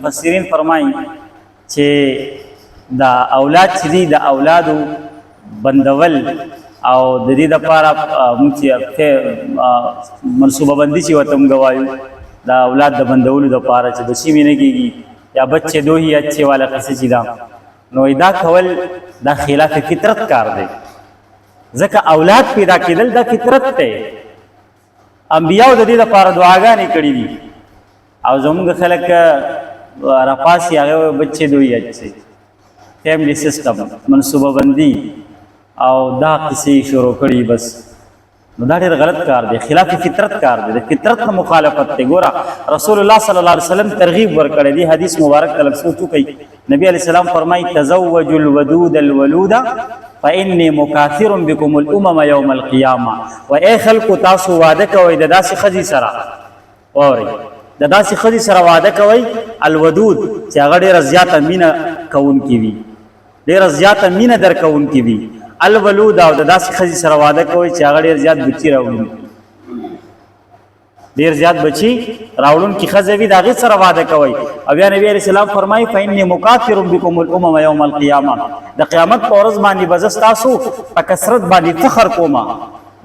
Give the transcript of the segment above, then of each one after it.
مفسرین فرمایي چې دا اولاد چې دي د اولادو بندول او د دې لپاره موږ چې منصوبه بندي چې ورته موږ وایو دا اولاد د بندولو لپاره چې بچي مې نه کېږي یا بچې دو هي اچھے والا قصې چې دا نو دا کول دا خلاف فطرت کار دی ځکه اولاد پیدا کېدل دا فطرت دی انبیاو د دې لپاره دعاګانې کړي دي او زموږ خلک راپاسي هغه بچې دوی اچھے فیملی سسٹم منصوبه بندي او دا قصې شروع کړي بس نو دا ډېر غلط کار دی خلاف فطرت کار دی د فطرت نه مخالفت دی ګوره رسول الله صلی الله علیه وسلم ترغیب ورکړی دی حدیث مبارک تلک سوچ وکړئ نبی علیہ السلام فرمایي تزوجوا الودود الولود فإني مكاثر بكم الأمم يوم القيامة و اے خلق تاسو وعده کوئ د داسې ښځې سره واورئ د داسې ښځې سره وعده کوئ الودود چې هغه ډېره زیاته مینه کوونکې وي ډېره زیاته مینه درکوونکې وي الولود او د داسې ښځې سره واده کوئ چې هغه ډېر زیات بچي راوړونکي ډېر زیات بچي راوړونکي ښځه وي د هغې سره واده کوئ او بیا نبي علیه السلام فرمایي فإني مکافر بکم الامم یوم القیامه د قیامت په ورځ باندې به زه ستاسو په کثرت باندې فخر کومه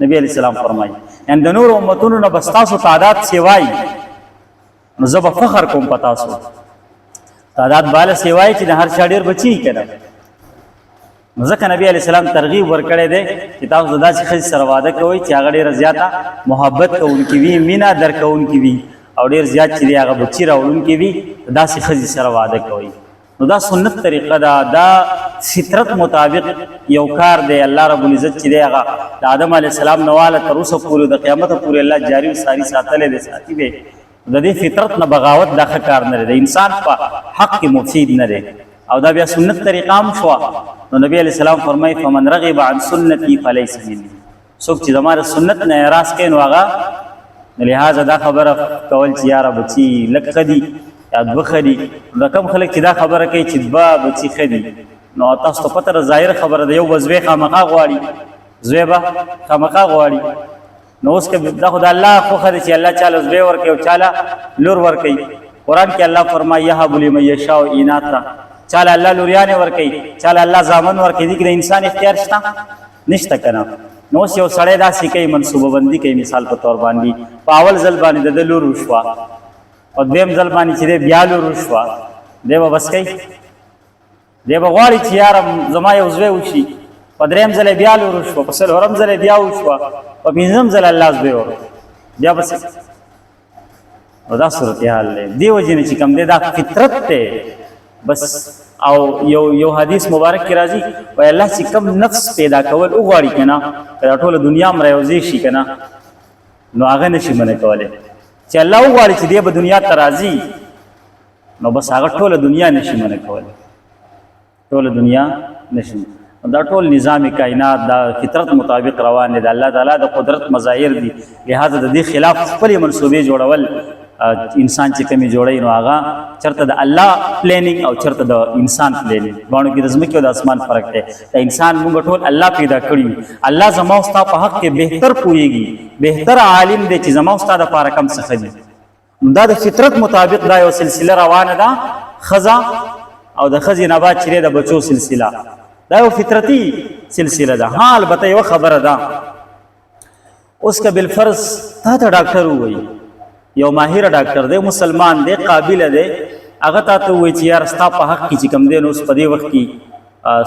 نبي علیه السلام فرمایي یعنې د نورو امتونو نه به ستاسو تعداد سیوای نو زه به فخر کوم په تاسو تعداد بالا سیوای چې د هر چا ډېر بچي که نه نو ځکه نبی علیه السلام ترغیب ورکړی دی چې تاسو د داسې ښځې سره واده کوئ چې هغه ډېره زیاته محبت کوونکې وي مینه درکوونکې وي او ډېر زیات چې دی هغه بچي راوړونکې وي د داسې ښځې سره واده کوئ نو دا سنت طریقه ده دا فطرت مطابق یو کار دی الله رب العزت چې دی هغه د آدم علیه السلام نه واله تر اوسه پورې د قیامته پورې الله جاري و ساري ساتلی دی ساتي دی د دې فطرت نه بغاوت دا ښه کار نه دی د انسان په حق کې مفید نه دی او دا بیا سنت طریقه هم شوه نو نبی علیہ السلام فرمایي فمن رغب عن سنتي فليس مني څوک چې زما د سنت نه اعراض کوي نو هغه لہذا دا خبره کول چې یاره بچي لږ ښه دي یا دوه ښه دي نو کم خلک چې دا خبره کوي چې دوه بچي ښه دي نو تاسو ته پته ده ظاهر خبره ده یو به زوی خامخا غواړي زوی به خامخا غواړي نو اوس که دا خو د الله خوښه ده چې الله چاله زوی ورکوي او چاله لور ورکوي قرآن کې الله فرمایي یهب لمن یشاء اناثا چاله الله لوریانې ورکوي چاله الله زامن ورکوي دې کې د انسان اختیار شته نشته که نه نو اوس یو سړی داسې کوي منصوبه بندي کوي مثال په طور باندې په اول ځل باندې د ده لور وشوه په دویم ځل باندې چې دی بیا لور وشوه دی به بس کوي دی به غواړي چې یاره زما یو زوی وشي په درېیم ځل بیا لور وشوه په څلورم ځل بیا وشوه په پنځم ځل الله زوی ورکړي بیا بس او دا صورتحال دی دې وجې نه چې کوم دی دا فطرت دی بس او یو حدیث مبارک کې راځي وایي الله چې کوم نفس پیدا کول وغواړي که نه که دا ټوله دنیا هم رایوځې شي که نه نو هغه نشي منع کولی چې الله وغواړي چې دی به دنیا ته راځي نو بس هغه ټوله دنیا نشي منع کولی ټوله دنیا نشي دا ټول نظام کائنات دا فطرت مطابق روان دی د الله تعالی د قدرت مظاهر دي لہذا د دې خلاف خپلې منصوبې جوړول انسان چې کمی جوړی نو هغه چرته د الله پلانینګ او چرته د انسان پلانینګ باندې کې د ځمکې او د اسمان فرق دی د انسان موږ ټول الله پیدا کړي الله زما او ستا په حق کې بهتر پوهیږي بهتر عالم دی چې زما او ستا دپاره کم څه ښه دي دا د فطرت مطابق دا یو سلسله روانه ده ښځه او د ښځې نه بعد چې د بچو سلسله دا یو فطرتي سلسله ده ها البته یوه خبره ده اوس که بالفرض تا ته ډاکټر ووایي یو ماهر ډاکټر دی مسلمان دی قابل دی هغه تا ته ووایي چې یار ستا په حق کې چې کوم دی نو اوس په دې وخت کې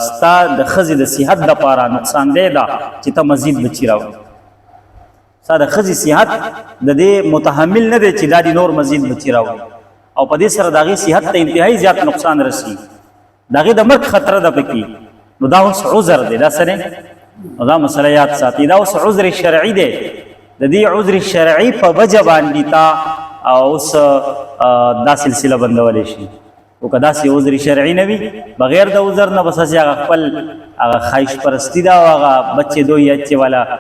ستا د ښځې د صحت دپاره نقصاندی ده چې ته مزید بچي راوړي ستا د ښځې صحت د دې متحمل نه دی چې دا دې نور مزید بچي راوړي او په دې سره د هغې صحت ته انتهایي زیات نقصان رسي د هغې د مرګ خطره ده پکې نو دا اوس عذر دی دا څه دی نو دا مسله یاد ساتي دا اوس عذر شرعي دی د دې عذر شرعي په وجه باندې تا اوس دا سلسله بندولی شي او که داسې عذر شرعي نه وي بغیر د عذر نه بس هسې هغه خپل هغه خواهش پرستي ده او هغه بچې دوی اچې والا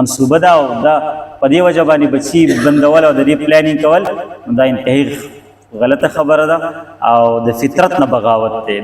منصوبه ده او دا په دې وجه باندې بچي بندول او د دې پلانینګ کول دا انتهایي غلطه خبره ده او د فطرت نه بغاوت دی